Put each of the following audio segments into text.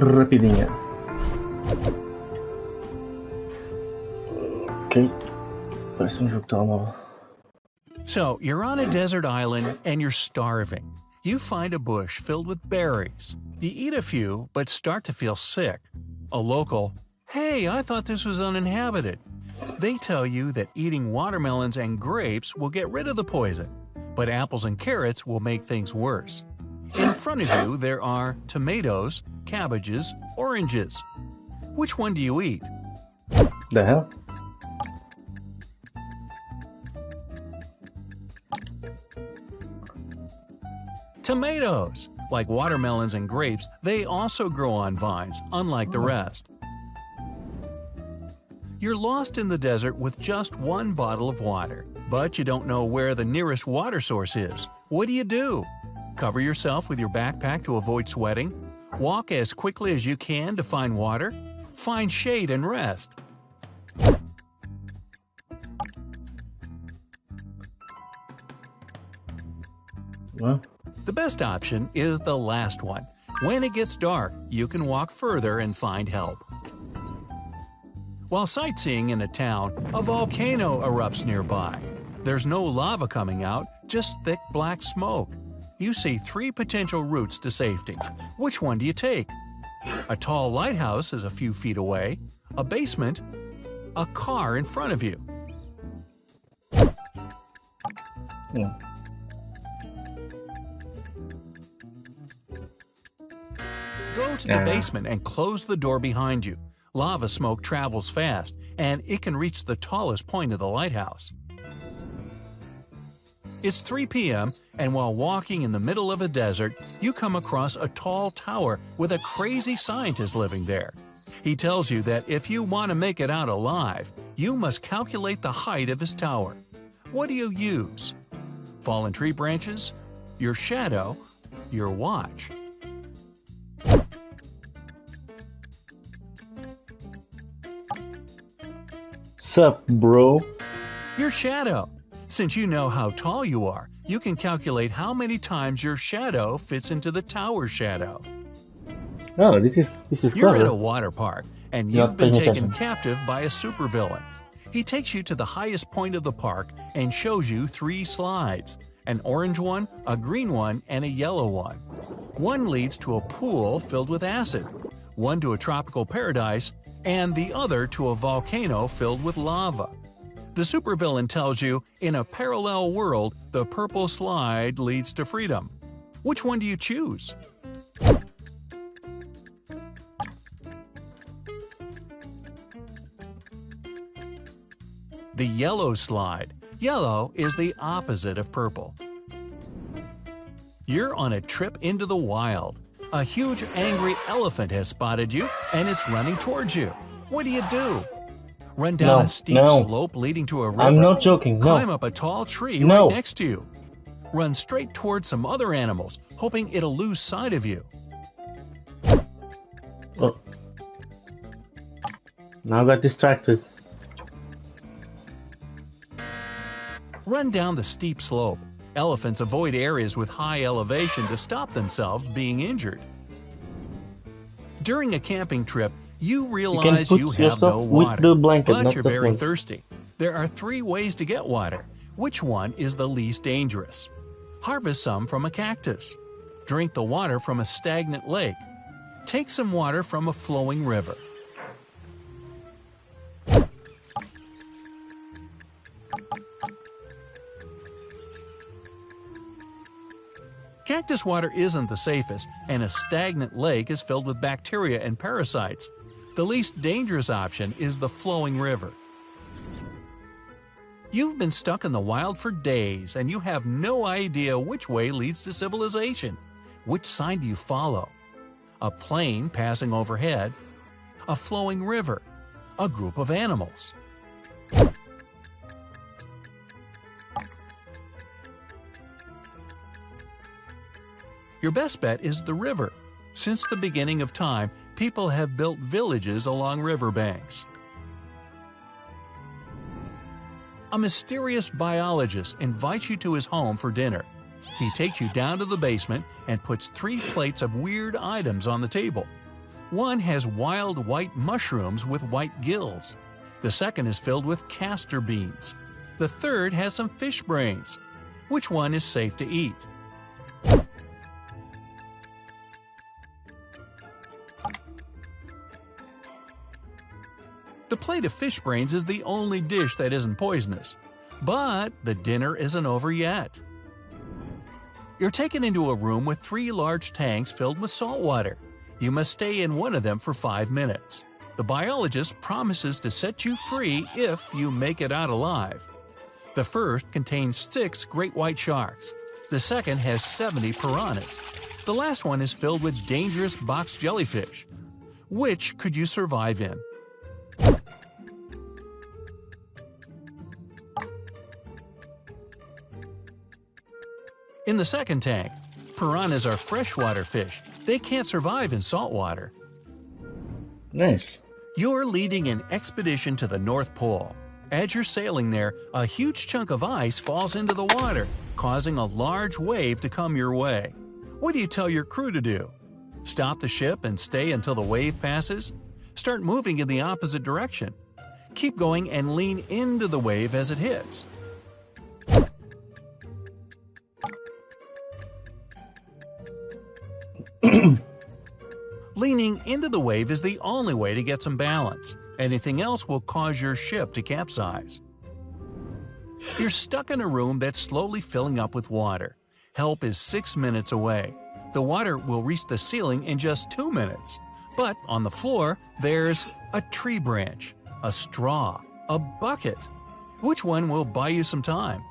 rapidinha. Ok. Parece jogo de telemóvel. So, you're on a desert island and you're starving. You find a bush filled with berries. You eat a few, but start to feel sick. A local, "Hey, I thought this was uninhabited." They tell you that eating watermelons and grapes will get rid of the poison, but apples and carrots will make things worse. In front of you, there are tomatoes, cabbages, oranges. Which one do you eat? The hell? Tomatoes! Like watermelons and grapes, they also grow on vines, unlike the rest. You're lost in the desert with just one bottle of water, but you don't know where the nearest water source is. What do? Cover yourself with your backpack to avoid sweating? Walk as quickly as you can to find water? Find shade and rest. Well, The best option is the last one. When it gets dark, you can walk further and find help. While sightseeing in a town, a volcano erupts nearby. There's no lava coming out, just thick black smoke. You see 3 potential routes to safety. Which one do you take? A tall lighthouse is a few feet away, a basement, a car in front of you. yeah. Go to the basement and close the door behind you. Lava smoke travels fast, and it can reach the tallest point of the lighthouse. It's 3 p.m., and while walking in the middle of a desert, you come across a tall tower with a crazy scientist living there. He tells you that if you want to make it out alive, you must calculate the height of his tower. What do you use? Fallen tree branches? Your shadow? Your watch? Sup, bro? Your shadow. Since you know how tall you are, you can calculate how many times your shadow fits into the tower's shadow. Oh, this is You're clever. at a water park, and You're you've been paying taken attention. captive by a supervillain. He takes you to the highest point of the park and shows you 3 slides: an orange one, a green one, and a yellow one. One leads to a pool filled with acid, one to a tropical paradise, and the other to a volcano filled with lava. The supervillain tells you, in a parallel world, the purple slide leads to freedom. Which one do you choose? The yellow slide. Yellow is the opposite of purple. You're on a trip into the wild. A huge angry elephant has spotted you, and it's running towards you. What do? Run down No, a steep no. slope leading to a river? I'm not joking. No. Climb up a tall tree No. right next to you? Run straight towards some other animals, hoping it'll lose sight of you? Oh. Now I got distracted. Run down the steep slope. Elephants avoid areas with high elevation to stop themselves being injured. During a camping trip, you realize put you have yourself no with water, the blanket, but not you're the very point. thirsty. There are 3 ways to get water. Which one is the least dangerous? Harvest some from a cactus. Drink the water from a stagnant lake. Take some water from a flowing river. Cactus water isn't the safest, and a stagnant lake is filled with bacteria and parasites. The least dangerous option is the flowing river. You've been stuck in the wild for days, and you have no idea which way leads to civilization. Which sign do you follow? A plane passing overhead? A flowing river? A group of animals? Your best bet is the river. Since the beginning of time, people have built villages along riverbanks. A mysterious biologist invites you to his home for dinner. He takes you down to the basement and puts 3 plates of weird items on the table. One has wild white mushrooms with white gills. The second is filled with castor beans. The third has some fish brains. Which one is safe to eat? The plate of fish brains is the only dish that isn't poisonous. But the dinner isn't over yet. You're taken into a room with 3 large tanks filled with salt water. You must stay in one of them for 5 minutes. The biologist promises to set you free if you make it out alive. The first contains 6 great white sharks. The second has 70 piranhas. The last one is filled with dangerous box jellyfish. Which could you survive in? In the second tank, piranhas are freshwater fish. They can't survive in salt water. Nice. You're leading an expedition to the North Pole. As you're sailing there, a huge chunk of ice falls into the water, causing a large wave to come your way. What do you tell your crew to do? Stop the ship and stay until the wave passes? Start moving in the opposite direction. Keep going and lean into the wave as it hits. Leaning into the wave is the only way to get some balance. Anything else will cause your ship to capsize. You're stuck in a room that's slowly filling up with water. Help is 6 minutes away. The water will reach the ceiling in just 2 minutes. But on the floor, there's a tree branch, a straw, a bucket. Which one will buy you some time?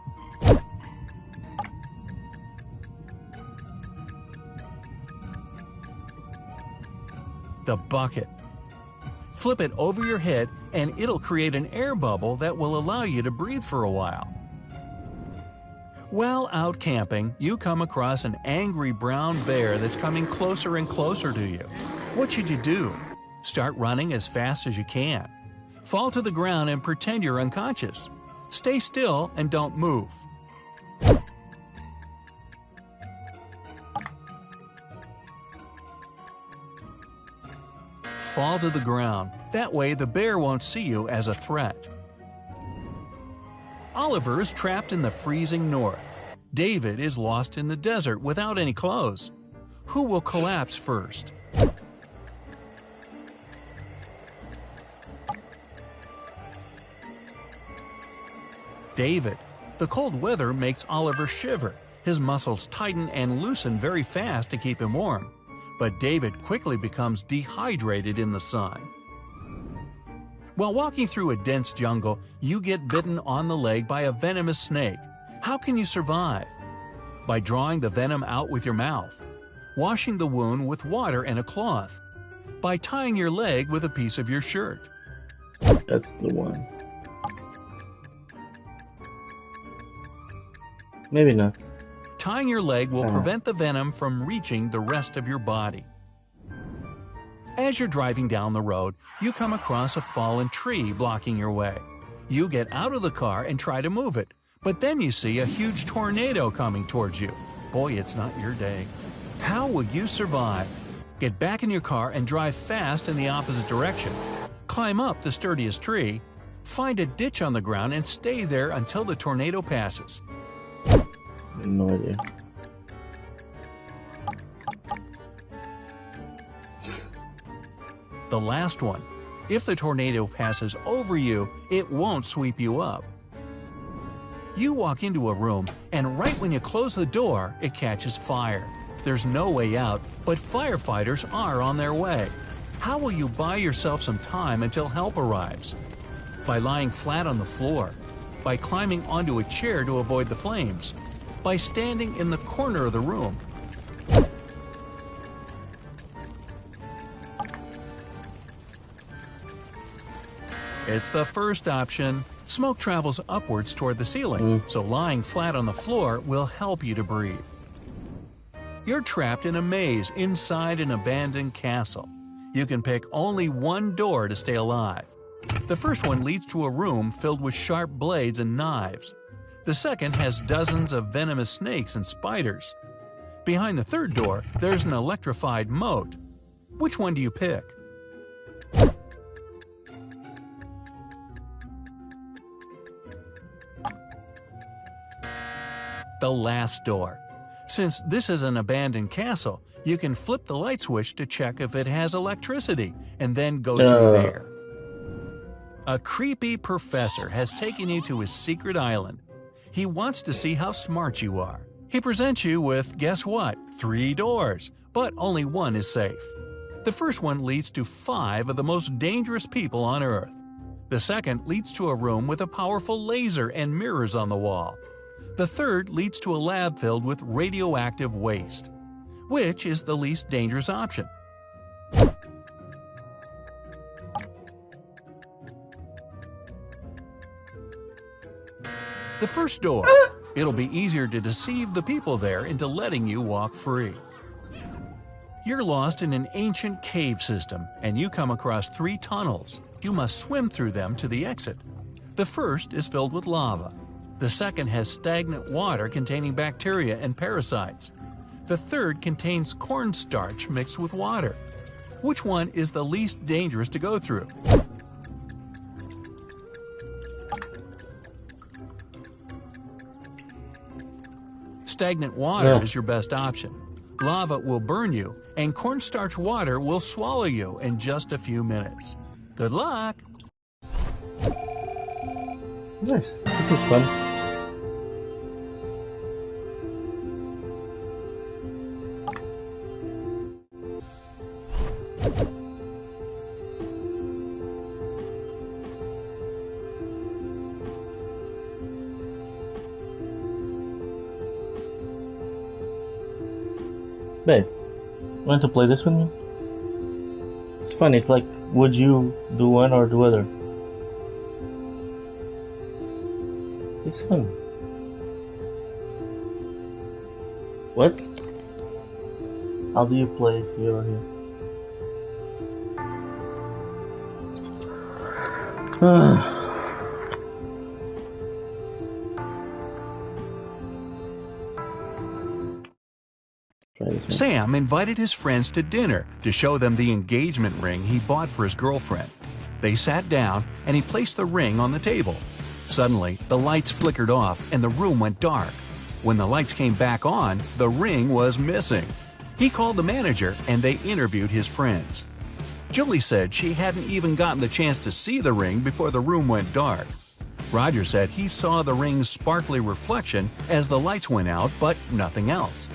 The bucket. Flip it over your head and it'll create an air bubble that will allow you to breathe for a while. While out camping, you come across an angry brown bear that's coming closer and closer to you. What should you do? Start running as fast as you can. Fall to the ground and pretend you're unconscious. Stay still and don't move. Fall to the ground. That way the bear won't see you as a threat. Oliver is trapped in the freezing north. David is lost in the desert without any clothes. Who will collapse first? David. The cold weather makes Oliver shiver. His muscles tighten and loosen very fast to keep him warm. But David quickly becomes dehydrated in the sun. While walking through a dense jungle, you get bitten on the leg by a venomous snake. How can you survive? By drawing the venom out with your mouth. Washing the wound with water and a cloth. By tying your leg with a piece of your shirt. That's the one. Maybe not. Tying your leg will prevent the venom from reaching the rest of your body. As you're driving down the road, you come across a fallen tree blocking your way. You get out of the car and try to move it, but then you see a huge tornado coming towards you. Boy, it's not your day. How will you survive? Get back in your car and drive fast in the opposite direction. Climb up the sturdiest tree, find a ditch on the ground and stay there until the tornado passes. No idea. The last one. If the tornado passes over you, it won't sweep you up. You walk into a room, and right when you close the door, it catches fire. There's no way out, but firefighters are on their way. How will you buy yourself some time until help arrives? By lying flat on the floor. By climbing onto a chair to avoid the flames. By standing in the corner of the room. It's the first option. Smoke travels upwards toward the ceiling, so lying flat on the floor will help you to breathe. You're trapped in a maze inside an abandoned castle. You can pick only one door to stay alive. The first one leads to a room filled with sharp blades and knives. The second has dozens of venomous snakes and spiders. Behind the third door, there's an electrified moat. Which one do you pick? the last door. Since this is an abandoned castle, you can flip the light switch to check if it has electricity and then go through there. A creepy professor has taken you to his secret island. He wants to see how smart you are. He presents you with, guess what, 3 doors, but only one is safe. The first one leads to 5 of the most dangerous people on Earth. The second leads to a room with a powerful laser and mirrors on the wall. The third leads to a lab filled with radioactive waste. Which is the least dangerous option? The first door. It'll be easier to deceive the people there into letting you walk free. You're lost in an ancient cave system, and you come across 3 tunnels. You must swim through them to the exit. The first is filled with lava. The second has stagnant water containing bacteria and parasites. The third contains cornstarch mixed with water. Which one is the least dangerous to go through? Stagnant water is your best option. Lava will burn you, and cornstarch water will swallow you in just a few minutes. Good luck! Nice. This is fun. Babe, want to play this with me? It's funny, it's like, would you do one or do other? It's fun. What? How do you play if you're here? Sam invited his friends to dinner to show them the engagement ring he bought for his girlfriend. They sat down and he placed the ring on the table. Suddenly, the lights flickered off and the room went dark. When the lights came back on, the ring was missing. He called the manager and they interviewed his friends. Julie said she hadn't even gotten the chance to see the ring before the room went dark. Roger said he saw the ring's sparkly reflection as the lights went out, but nothing else.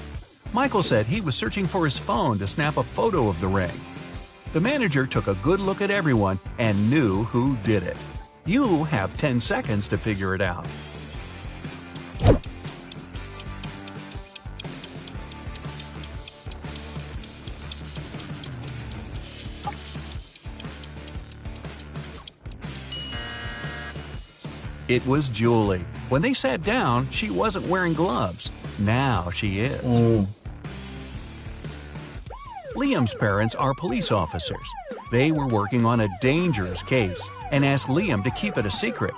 Michael said he was searching for his phone to snap a photo of the ring. The manager took a good look at everyone and knew who did it. You have 10 seconds to figure it out. It was Julie. When they sat down, she wasn't wearing gloves. Now she is. Liam's parents are police officers. They were working on a dangerous case and asked Liam to keep it a secret.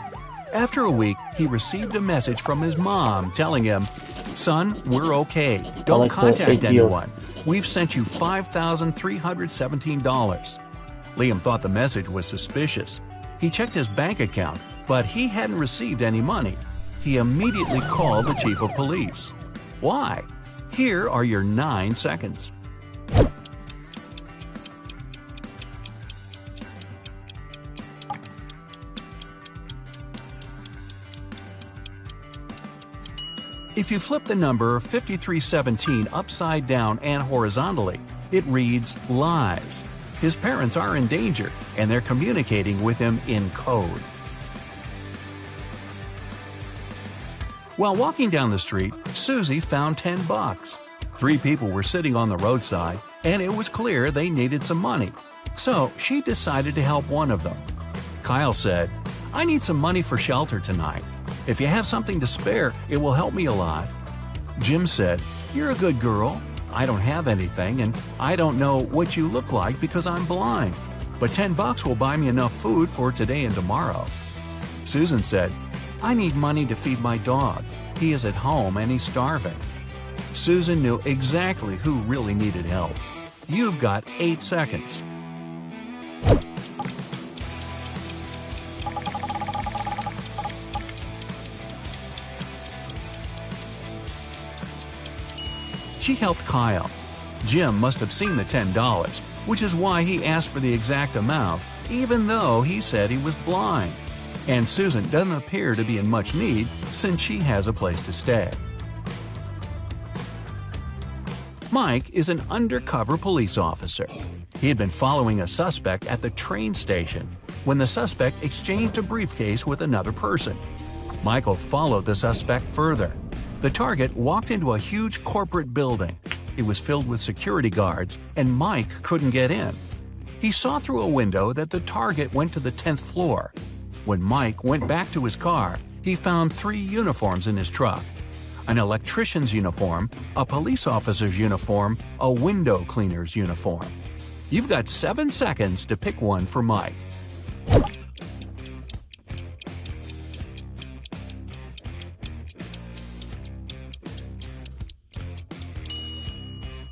After a week, he received a message from his mom telling him, "Son, we're okay. Don't contact anyone. We've sent you $5,317. Liam thought the message was suspicious. He checked his bank account, but he hadn't received any money. He immediately called the chief of police. Why? Here are your 9 seconds. If you flip the number 5317 upside down and horizontally, it reads lies. His parents are in danger, and they're communicating with him in code. While walking down the street, Susie found $10. 3 people were sitting on the roadside, and it was clear they needed some money. So she decided to help one of them. Kyle said, "I need some money for shelter tonight. If you have something to spare, it will help me a lot." Jim said, "You're a good girl. I don't have anything, and I don't know what you look like because I'm blind. But $10 will buy me enough food for today and tomorrow." Susan said, "I need money to feed my dog. He is at home and he's starving." Susan knew exactly who really needed help. You've got 8 seconds. She helped Kyle. Jim must have seen the $10, which is why he asked for the exact amount, even though he said he was blind. And Susan doesn't appear to be in much need since she has a place to stay. Mike is an undercover police officer. He had been following a suspect at the train station when the suspect exchanged a briefcase with another person. Michael followed the suspect further. The target walked into a huge corporate building. It was filled with security guards, and Mike couldn't get in. He saw through a window that the target went to the 10th floor. When Mike went back to his car, he found 3 uniforms in his truck: an electrician's uniform, a police officer's uniform, a window cleaner's uniform. You've got 7 seconds to pick one for Mike.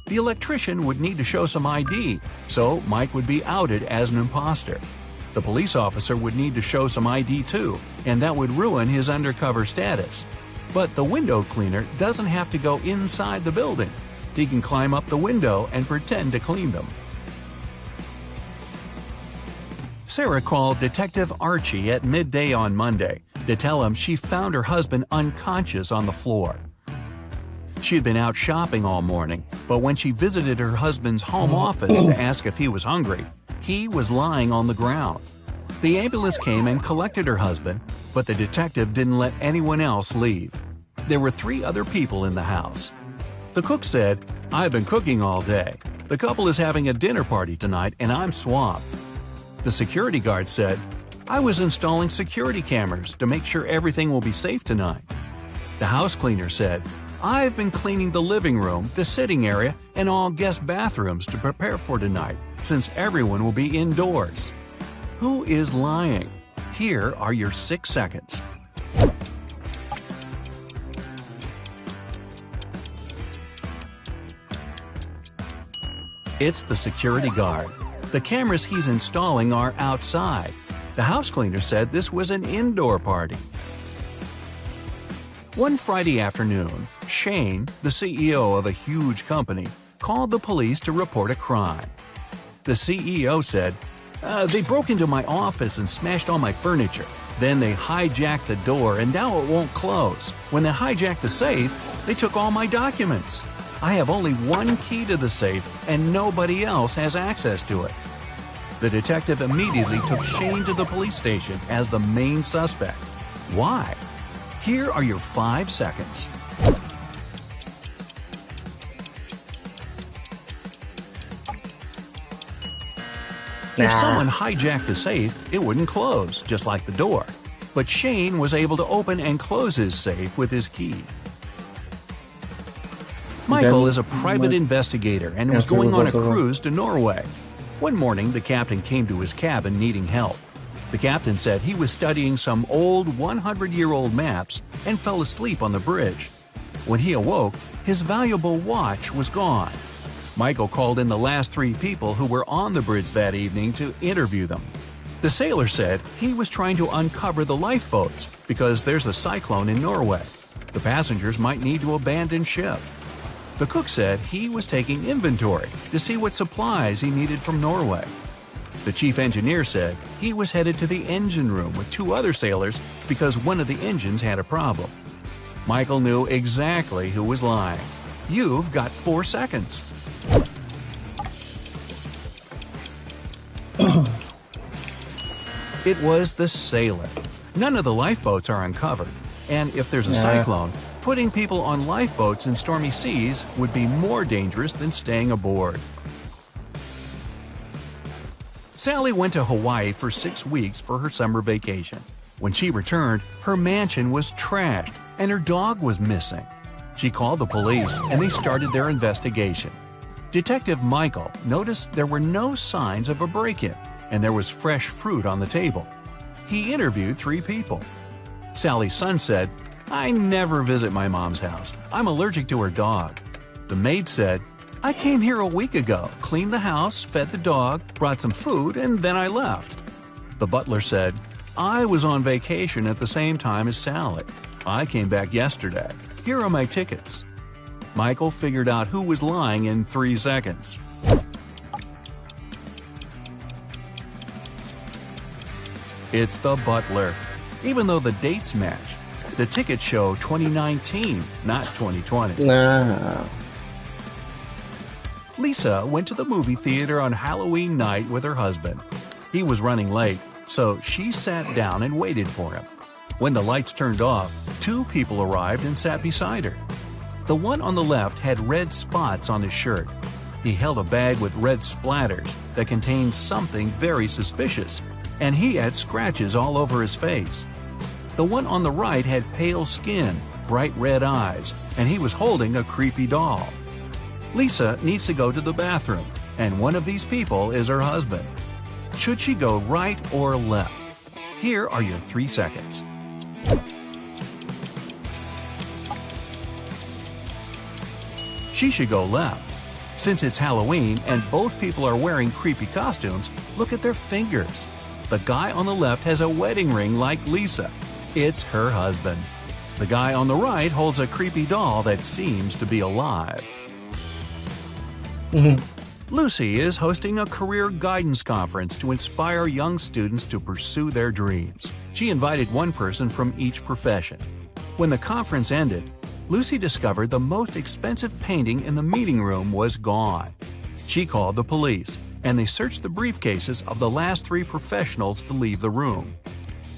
The electrician would need to show some ID, so Mike would be outed as an imposter. The police officer would need to show some ID too, and that would ruin his undercover status. But the window cleaner doesn't have to go inside the building. He can climb up the window and pretend to clean them. Sarah called Detective Archie at midday on Monday to tell him she found her husband unconscious on the floor. She had been out shopping all morning, but when she visited her husband's home office to ask if he was hungry, he was lying on the ground. The ambulance came and collected her husband, but the detective didn't let anyone else leave. There were 3 other people in the house. The cook said, "I've been cooking all day. The couple is having a dinner party tonight and I'm swamped." The security guard said, "I was installing security cameras to make sure everything will be safe tonight." The house cleaner said, "I've been cleaning the living room, the sitting area, and all guest bathrooms to prepare for tonight, since everyone will be indoors." Who is lying? Here are your 6 seconds. It's the security guard. The cameras he's installing are outside. The house cleaner said this was an indoor party. One Friday afternoon, Shane, the CEO of a huge company, called the police to report a crime. The CEO said, "They broke into my office and smashed all my furniture. Then they hijacked the door and now it won't close. When they hijacked the safe, they took all my documents. I have only one key to the safe and nobody else has access to it." The detective immediately took Shane to the police station as the main suspect. Why? Here are your 5 seconds. If someone hijacked the safe, it wouldn't close, just like the door. But Shane was able to open and close his safe with his key. Michael is a private investigator and was going on a cruise to Norway. One morning, the captain came to his cabin needing help. The captain said he was studying some old 100-year-old maps and fell asleep on the bridge. When he awoke, his valuable watch was gone. Michael called in the last 3 people who were on the bridge that evening to interview them. The sailor said he was trying to uncover the lifeboats because there's a cyclone in Norway. The passengers might need to abandon ship. The cook said he was taking inventory to see what supplies he needed from Norway. The chief engineer said he was headed to the engine room with 2 other sailors because one of the engines had a problem. Michael knew exactly who was lying. You've got 4 seconds. It was the sailor. None of the lifeboats are uncovered, and if there's a cyclone, putting people on lifeboats in stormy seas would be more dangerous than staying aboard. Sally went to Hawaii for 6 weeks for her summer vacation. When she returned, her mansion was trashed and her dog was missing. She called the police and they started their investigation. Detective Michael noticed there were no signs of a break-in and there was fresh fruit on the table. He interviewed 3 people. Sally's son said, "I never visit my mom's house. I'm allergic to her dog." The maid said, "I came here a week ago, cleaned the house, fed the dog, brought some food, and then I left." The butler said, "I was on vacation at the same time as Sally. I came back yesterday. Here are my tickets." Michael figured out who was lying in 3 seconds. It's the butler. Even though the dates match, the tickets show 2019, not 2020. Nah. Lisa went to the movie theater on Halloween night with her husband. He was running late, so she sat down and waited for him. When the lights turned off, 2 people arrived and sat beside her. The one on the left had red spots on his shirt. He held a bag with red splatters that contained something very suspicious, and he had scratches all over his face. The one on the right had pale skin, bright red eyes, and he was holding a creepy doll. Lisa needs to go to the bathroom, and one of these people is her husband. Should she go right or left? Here are your 3 seconds. She should go left. Since it's Halloween and both people are wearing creepy costumes, look at their fingers. The guy on the left has a wedding ring like Lisa. It's her husband. The guy on the right holds a creepy doll that seems to be alive. Lucy is hosting a career guidance conference to inspire young students to pursue their dreams. She invited one person from each profession. When the conference ended, Lucy discovered the most expensive painting in the meeting room was gone. She called the police, and they searched the briefcases of the last 3 professionals to leave the room.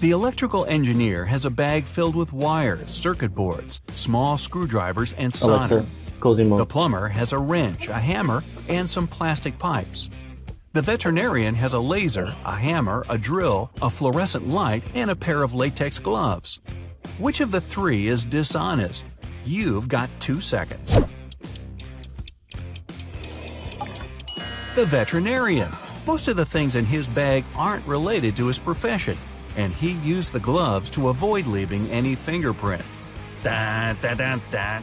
The electrical engineer has a bag filled with wires, circuit boards, small screwdrivers, and solder. Alexa, cozy mode. The plumber has a wrench, a hammer, and some plastic pipes. The veterinarian has a laser, a hammer, a drill, a fluorescent light, and a pair of latex gloves. Which of the 3 is dishonest? You've got 2 seconds. The veterinarian. Most of the things in his bag aren't related to his profession, and he used the gloves to avoid leaving any fingerprints. Da, da, da, da.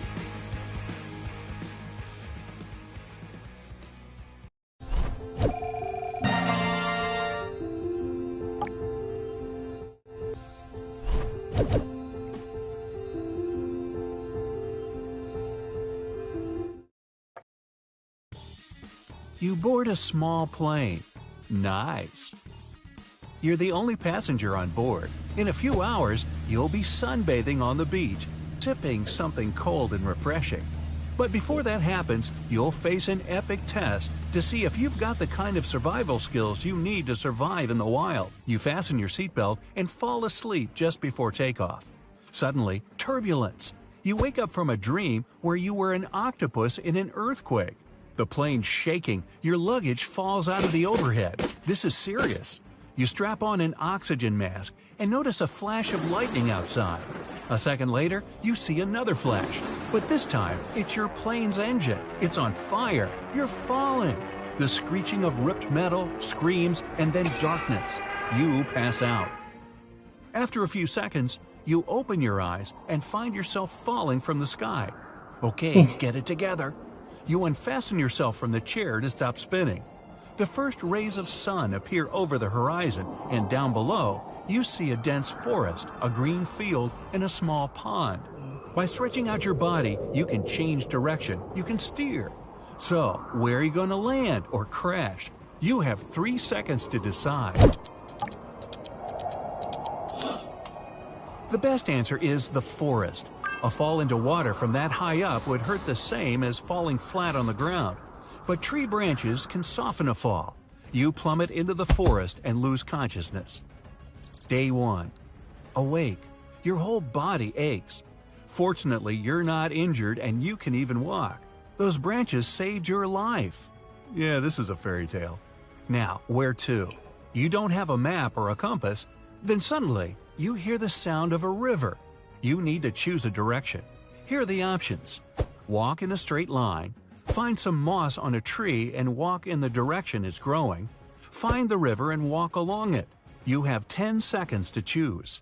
You board a small plane. Nice. You're the only passenger on board. In a few hours, you'll be sunbathing on the beach, sipping something cold and refreshing. But before that happens, you'll face an epic test to see if you've got the kind of survival skills you need to survive in the wild. You fasten your seatbelt and fall asleep just before takeoff. Suddenly, turbulence. You wake up from a dream where you were an octopus in an earthquake. The plane's shaking, your luggage falls out of the overhead. This is serious. You strap on an oxygen mask and notice a flash of lightning outside. A second later, you see another flash, but this time it's your plane's engine. It's on fire. You're falling. The screeching of ripped metal, screams, and then darkness. You pass out. After a few seconds, you open your eyes and find yourself falling from the sky. Okay, get it together. You unfasten yourself from the chair to stop spinning. The first rays of sun appear over the horizon, and down below, you see a dense forest, a green field, and a small pond. By stretching out your body, you can change direction, you can steer. So, where are you going to land or crash? You have 3 seconds to decide. The best answer is the forest. A fall into water from that high up would hurt the same as falling flat on the ground. But tree branches can soften a fall. You plummet into the forest and lose consciousness. Day 1. Awake. Your whole body aches. Fortunately, you're not injured and you can even walk. Those branches saved your life. Yeah, this is a fairy tale. Now, where to? You don't have a map or a compass. Then suddenly, you hear the sound of a river. You need to choose a direction. Here are the options. Walk in a straight line. Find some moss on a tree and walk in the direction it's growing. Find the river and walk along it. You have 10 seconds to choose.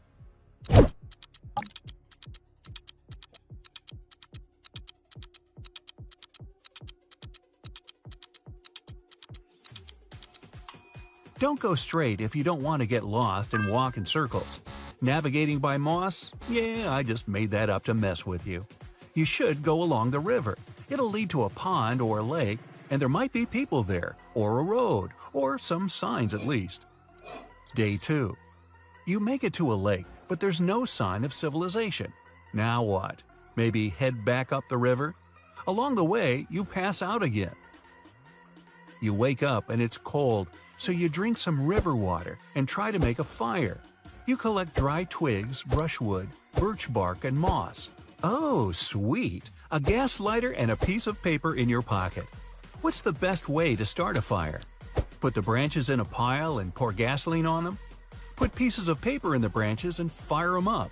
Don't go straight if you don't want to get lost and walk in circles. Navigating by moss? Yeah, I just made that up to mess with you. You should go along the river. It'll lead to a pond or a lake, and there might be people there, or a road, or some signs at least. Day 2. You make it to a lake, but there's no sign of civilization. Now what? Maybe head back up the river? Along the way, you pass out again. You wake up and it's cold, so you drink some river water and try to make a fire. You collect dry twigs, brushwood, birch bark, and moss. Oh, sweet! A gas lighter and a piece of paper in your pocket. What's the best way to start a fire? Put the branches in a pile and pour gasoline on them? Put pieces of paper in the branches and fire them up.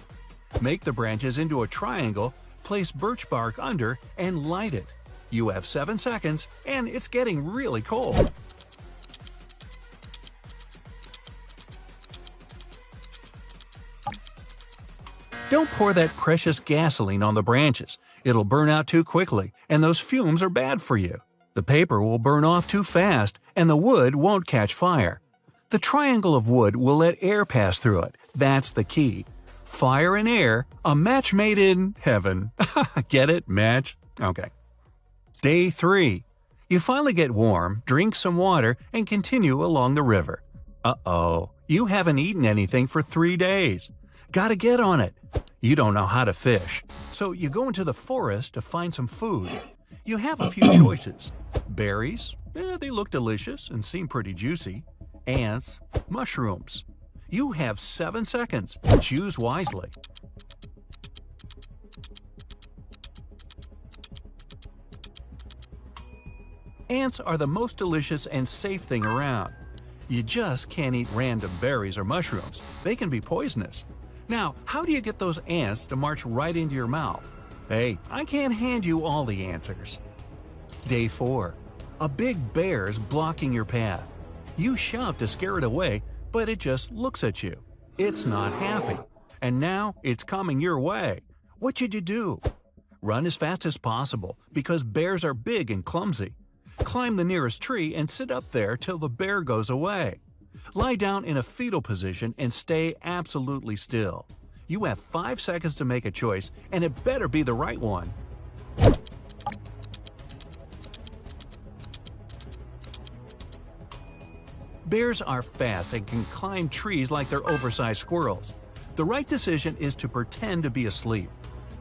Make the branches into a triangle, place birch bark under, and light it. You have 7 seconds, and it's getting really cold. Don't pour that precious gasoline on the branches. It'll burn out too quickly, and those fumes are bad for you. The paper will burn off too fast, and the wood won't catch fire. The triangle of wood will let air pass through it. That's the key. Fire and air, a match made in heaven. Get it? Match? Okay. Day 3. You finally get warm, drink some water, and continue along the river. Uh-oh, you haven't eaten anything for 3 days. Gotta get on it. You don't know how to fish, so you go into the forest to find some food. You have a few choices. Berries, they look delicious and seem pretty juicy. Ants, mushrooms. You have 7 seconds. Choose wisely. Ants are the most delicious and safe thing around. You just can't eat random berries or mushrooms. They can be poisonous. Now, how do you get those ants to march right into your mouth? Hey, I can't hand you all the answers. Day 4. A big bear is blocking your path. You shout to scare it away, but it just looks at you. It's not happy. And now it's coming your way. What should you do? Run as fast as possible, because bears are big and clumsy. Climb the nearest tree and sit up there till the bear goes away. Lie down in a fetal position and stay absolutely still. You have 5 seconds to make a choice, and it better be the right one. Bears are fast and can climb trees like they're oversized squirrels. The right decision is to pretend to be asleep.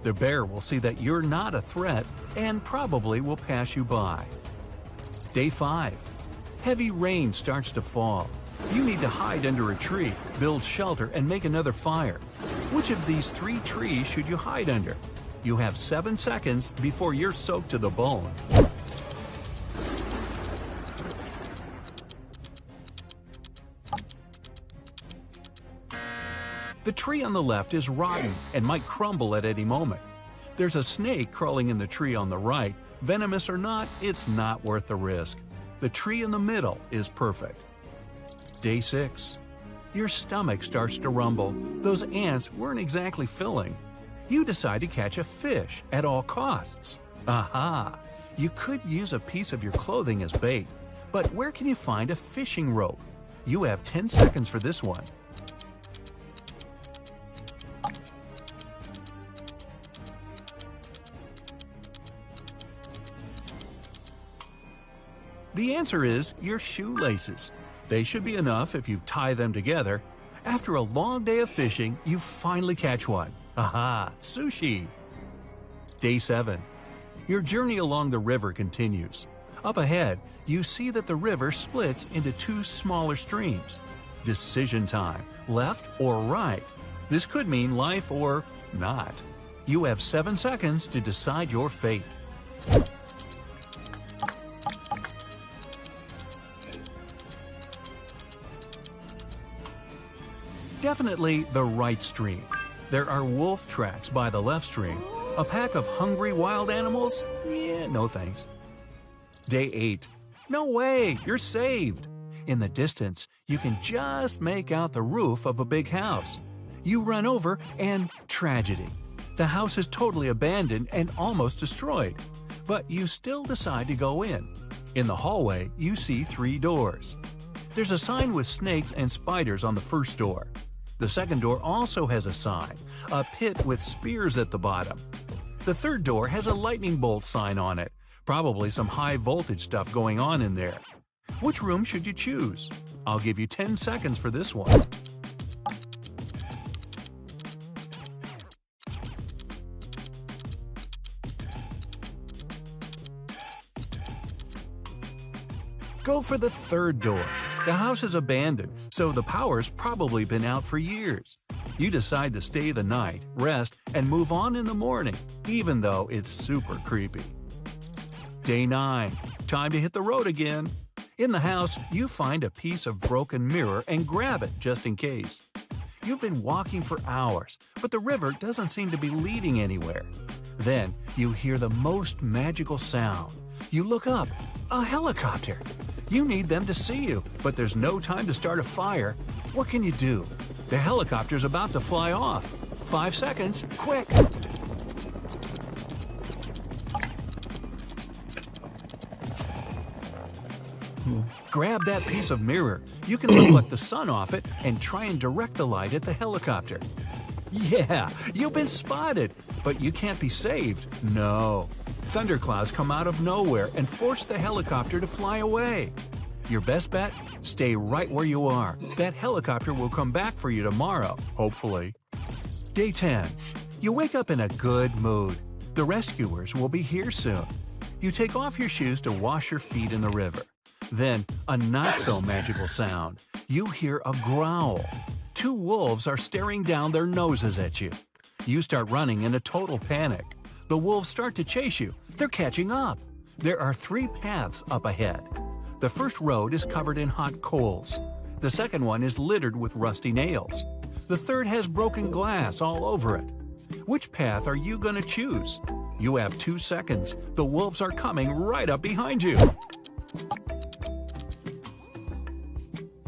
The bear will see that you're not a threat and probably will pass you by. Day 5. Heavy rain starts to fall. You need to hide under a tree, build shelter, and make another fire. Which of these 3 trees should you hide under? You have 7 seconds before you're soaked to the bone. The tree on the left is rotten and might crumble at any moment. There's a snake crawling in the tree on the right. Venomous or not, it's not worth the risk. The tree in the middle is perfect. Day 6. Your stomach starts to rumble. Those ants weren't exactly filling. You decide to catch a fish at all costs. Aha! You could use a piece of your clothing as bait, but where can you find a fishing rope? You have 10 seconds for this one. The answer is your shoelaces. They should be enough if you tie them together. After a long day of fishing, you finally catch one. Aha! Sushi! Day 7. Your journey along the river continues. Up ahead, you see that the river splits into 2 smaller streams. Decision time, left or right. This could mean life or not. You have 7 seconds to decide your fate. Definitely the right stream. There are wolf tracks by the left stream. A pack of hungry wild animals? Yeah, no thanks. Day 8. No way, you're saved. In the distance, you can just make out the roof of a big house. You run over and tragedy. The house is totally abandoned and almost destroyed. But you still decide to go in. In the hallway, you see 3 doors. There's a sign with snakes and spiders on the first door. The second door also has a sign, a pit with spears at the bottom. The third door has a lightning bolt sign on it. Probably some high-voltage stuff going on in there. Which room should you choose? I'll give you 10 seconds for this one. Go for the third door. The house is abandoned, so the power's probably been out for years. You decide to stay the night, rest, and move on in the morning, even though it's super creepy. Day 9. Time to hit the road again. In the house, you find a piece of broken mirror and grab it just in case. You've been walking for hours, but the river doesn't seem to be leading anywhere. Then you hear the most magical sound. You look up. A helicopter! You need them to see you, but there's no time to start a fire. What can you do? The helicopter's about to fly off. 5 seconds, quick! Grab that piece of mirror. You can reflect the sun off it and try and direct the light at the helicopter. Yeah, you've been spotted, but you can't be saved. No. Thunderclouds come out of nowhere and force the helicopter to fly away. Your best bet? Stay right where you are. That helicopter will come back for you tomorrow, hopefully. Day 10. You wake up in a good mood. The rescuers will be here soon. You take off your shoes to wash your feet in the river. Then, a not-so-magical sound. You hear a growl. 2 wolves are staring down their noses at you. You start running in a total panic. The wolves start to chase you. They're catching up. There are 3 paths up ahead. The first road is covered in hot coals. The second one is littered with rusty nails. The third has broken glass all over it. Which path are you going to choose? You have 2 seconds. The wolves are coming right up behind you.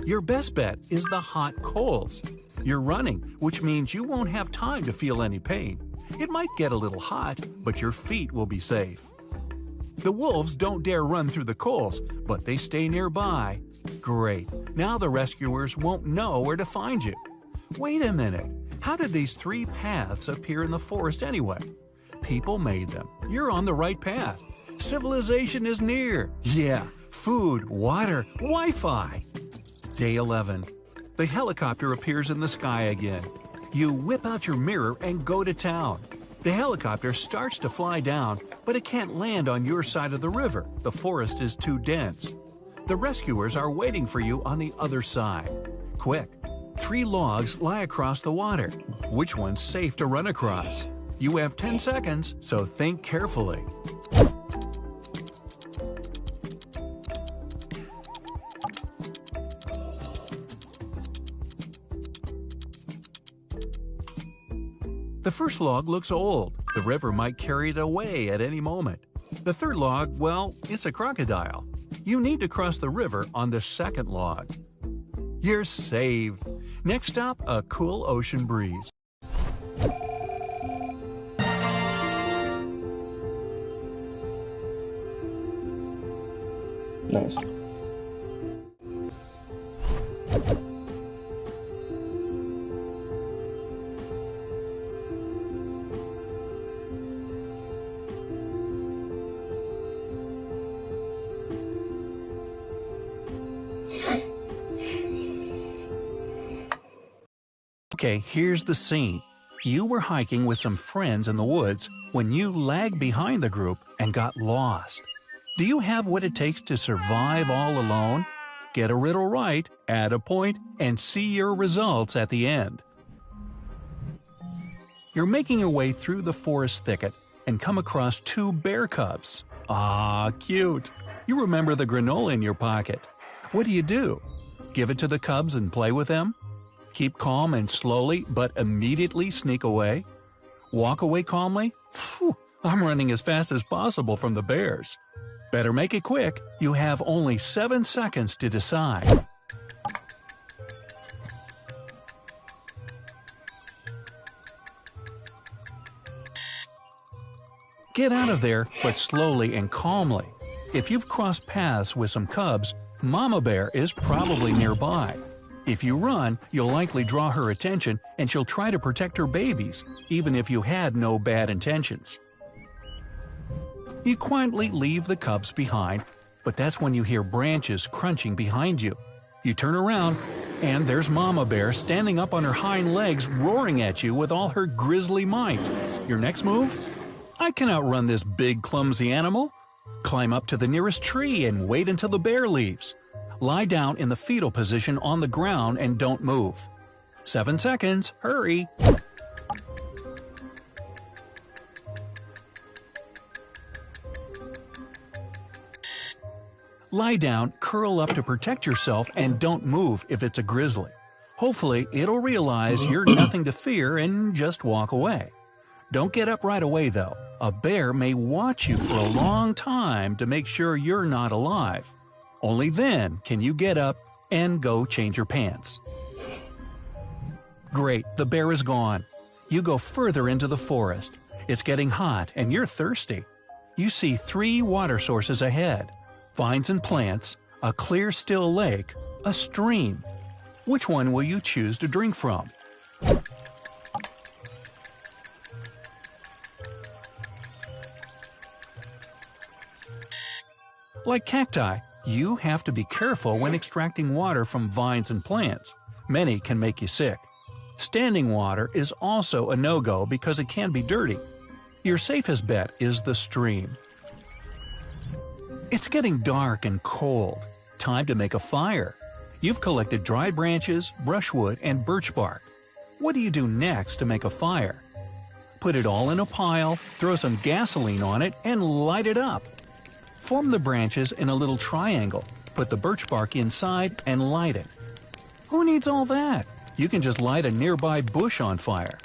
Your best bet is the hot coals. You're running, which means you won't have time to feel any pain. It might get a little hot, but your feet will be safe. The wolves don't dare run through the coals, but they stay nearby. Great. Now the rescuers won't know where to find you. Wait a minute. How did these 3 paths appear in the forest anyway? People made them. You're on the right path. Civilization is near. Yeah, food, water, Wi-Fi. Day 11. The helicopter appears in the sky again. You whip out your mirror and go to town. The helicopter starts to fly down, but it can't land on your side of the river. The forest is too dense. The rescuers are waiting for you on the other side. Quick! 3 logs lie across the water. Which one's safe to run across? You have 10 seconds, so think carefully. The first log looks old. The river might carry it away at any moment. The third log, well, it's a crocodile. You need to cross the river on the second log. You're saved. Next stop, a cool ocean breeze. Nice. Okay, here's the scene. You were hiking with some friends in the woods when you lagged behind the group and got lost. Do you have what it takes to survive all alone? Get a riddle right, add a point, and see your results at the end. You're making your way through the forest thicket and come across 2 bear cubs. Ah, cute. You remember the granola in your pocket. What do? Give it to the cubs and play with them? Keep calm and slowly, but immediately sneak away? Walk away calmly? Phew, I'm running as fast as possible from the bears. Better make it quick. You have only 7 seconds to decide. Get out of there, but slowly and calmly. If you've crossed paths with some cubs, Mama Bear is probably nearby. If you run, you'll likely draw her attention and she'll try to protect her babies, even if you had no bad intentions. You quietly leave the cubs behind, but that's when you hear branches crunching behind you. You turn around, and there's Mama Bear standing up on her hind legs roaring at you with all her grisly might. Your next move? I can outrun this big clumsy animal. Climb up to the nearest tree and wait until the bear leaves. Lie down in the fetal position on the ground and don't move. 7 seconds, hurry! Lie down, curl up to protect yourself, and don't move if it's a grizzly. Hopefully, it'll realize you're nothing to fear and just walk away. Don't get up right away though. A bear may watch you for a long time to make sure you're not alive. Only then can you get up and go change your pants. Great, the bear is gone. You go further into the forest. It's getting hot and you're thirsty. You see 3 water sources ahead. Vines and plants, a clear still lake, a stream. Which one will you choose to drink from? Like cacti, you have to be careful when extracting water from vines and plants. Many can make you sick. Standing water is also a no-go because it can be dirty. Your safest bet is the stream. It's getting dark and cold. Time to make a fire. You've collected dry branches, brushwood, and birch bark. What do you do next to make a fire? Put it all in a pile, throw some gasoline on it, and light it up. Form the branches in a little triangle, put the birch bark inside, and light it. Who needs all that? You can just light a nearby bush on fire.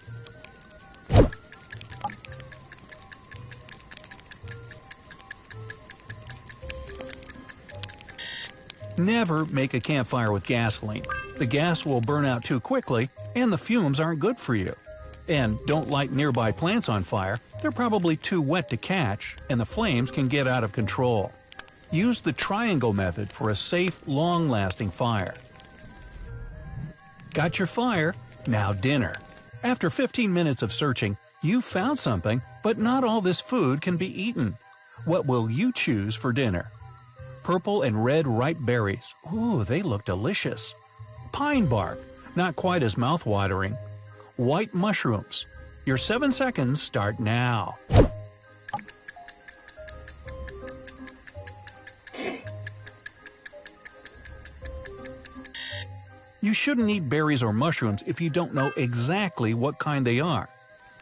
Never make a campfire with gasoline. The gas will burn out too quickly, and the fumes aren't good for you. And don't light nearby plants on fire. They're probably too wet to catch, and the flames can get out of control. Use the triangle method for a safe, long-lasting fire. Got your fire? Now dinner. After 15 minutes of searching, you found something, but not all this food can be eaten. What will you choose for dinner? Purple and red ripe berries. Ooh, they look delicious. Pine bark. Not quite as mouth-watering. White mushrooms. Your 7 seconds start now. You shouldn't eat berries or mushrooms if you don't know exactly what kind they are.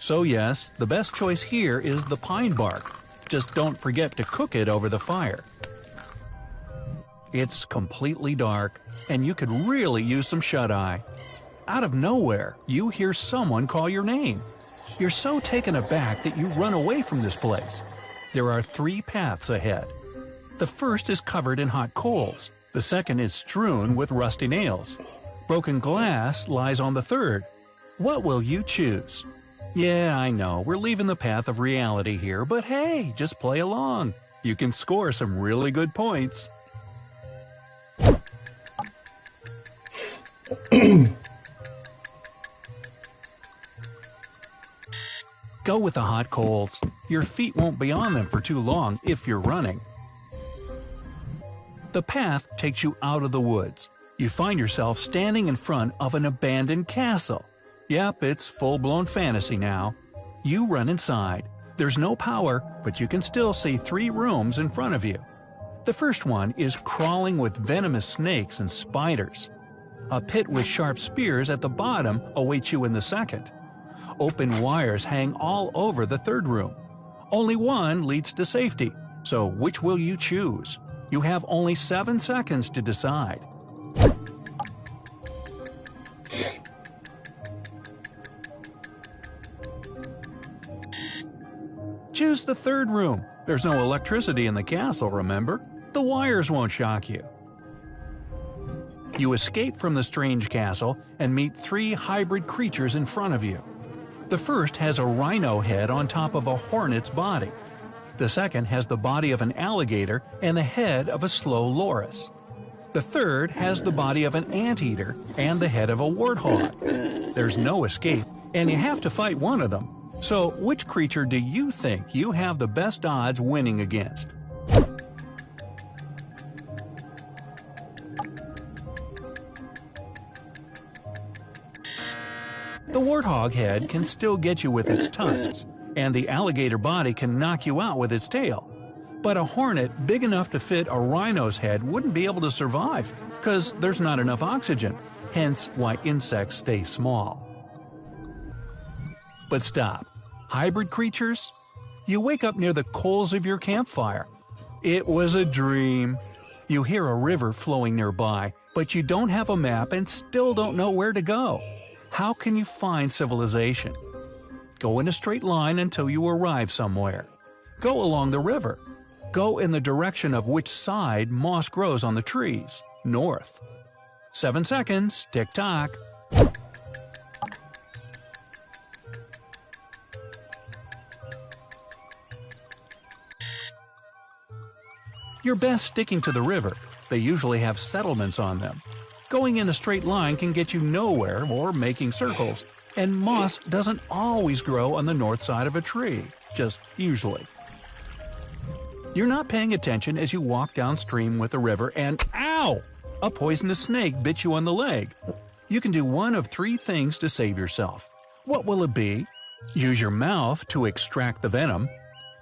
So yes, the best choice here is the pine bark. Just don't forget to cook it over the fire. It's completely dark, and you could really use some shut-eye. Out of nowhere, you hear someone call your name. You're so taken aback that you run away from this place. There are 3 paths ahead. The first is covered in hot coals. The second is strewn with rusty nails. Broken glass lies on the third. What will you choose? Yeah, I know, we're leaving the path of reality here, but hey, just play along. You can score some really good points. Go with the hot coals. Your feet won't be on them for too long if you're running. The path takes you out of the woods. You find yourself standing in front of an abandoned castle. Yep, it's full-blown fantasy now. You run inside. There's no power, but you can still see 3 rooms in front of you. The first one is crawling with venomous snakes and spiders. A pit with sharp spears at the bottom awaits you in the second. Open wires hang all over the third room. Only one leads to safety, so which will you choose? You have only 7 seconds to decide. Choose the third room. There's no electricity in the castle, remember? The wires won't shock you. You escape from the strange castle and meet 3 hybrid creatures in front of you. The first has a rhino head on top of a hornet's body. The second has the body of an alligator and the head of a slow loris. The third has the body of an anteater and the head of a warthog. There's no escape, and you have to fight one of them. So, which creature do you think you have the best odds winning against? The warthog head can still get you with its tusks, and the alligator body can knock you out with its tail. But a hornet big enough to fit a rhino's head wouldn't be able to survive, because there's not enough oxygen, hence why insects stay small. But stop. Hybrid creatures? You wake up near the coals of your campfire. It was a dream. You hear a river flowing nearby, but you don't have a map and still don't know where to go. How can you find civilization? Go in a straight line until you arrive somewhere. Go along the river. Go in the direction of which side moss grows on the trees, north. 7 seconds, tick-tock. You're best sticking to the river. They usually have settlements on them. Going in a straight line can get you nowhere or making circles, and moss doesn't always grow on the north side of a tree, just usually. You're not paying attention as you walk downstream with the river and ow! A poisonous snake bit you on the leg. You can do one of 3 things to save yourself. What will it be? Use your mouth to extract the venom.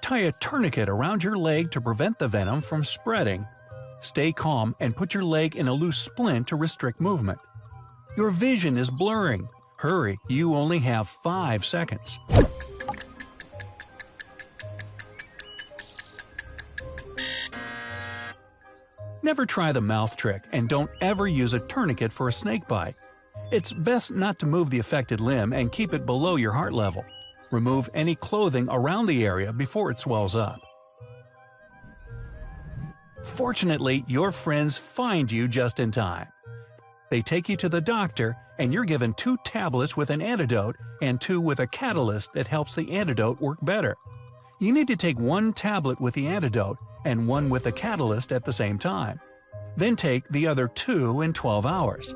Tie a tourniquet around your leg to prevent the venom from spreading. Stay calm and put your leg in a loose splint to restrict movement. Your vision is blurring. Hurry, you only have 5 seconds. Never try the mouth trick and don't ever use a tourniquet for a snake bite. It's best not to move the affected limb and keep it below your heart level. Remove any clothing around the area before it swells up. Fortunately, your friends find you just in time. They take you to the doctor, and you're given 2 tablets with an antidote and 2 with a catalyst that helps the antidote work better. You need to take 1 tablet with the antidote and 1 with the catalyst at the same time. Then take the other 2 in 12 hours.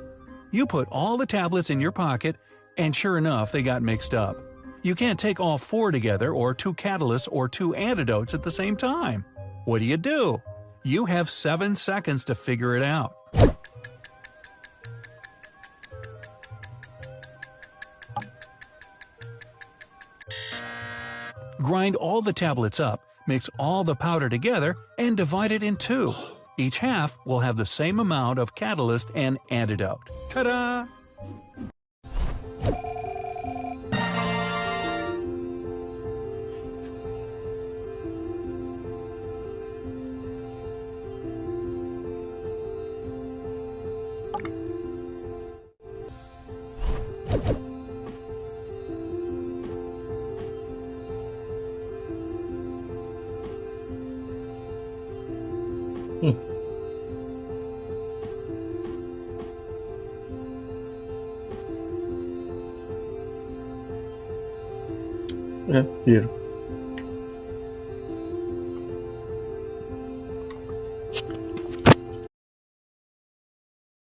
You put all the tablets in your pocket, and sure enough, they got mixed up. You can't take all 4 together or 2 catalysts or 2 antidotes at the same time. What do? You have 7 seconds to figure it out. Grind all the tablets up, mix all the powder together, and divide it in 2. Each half will have the same amount of catalyst and antidote. Ta-da! Okay, beautiful.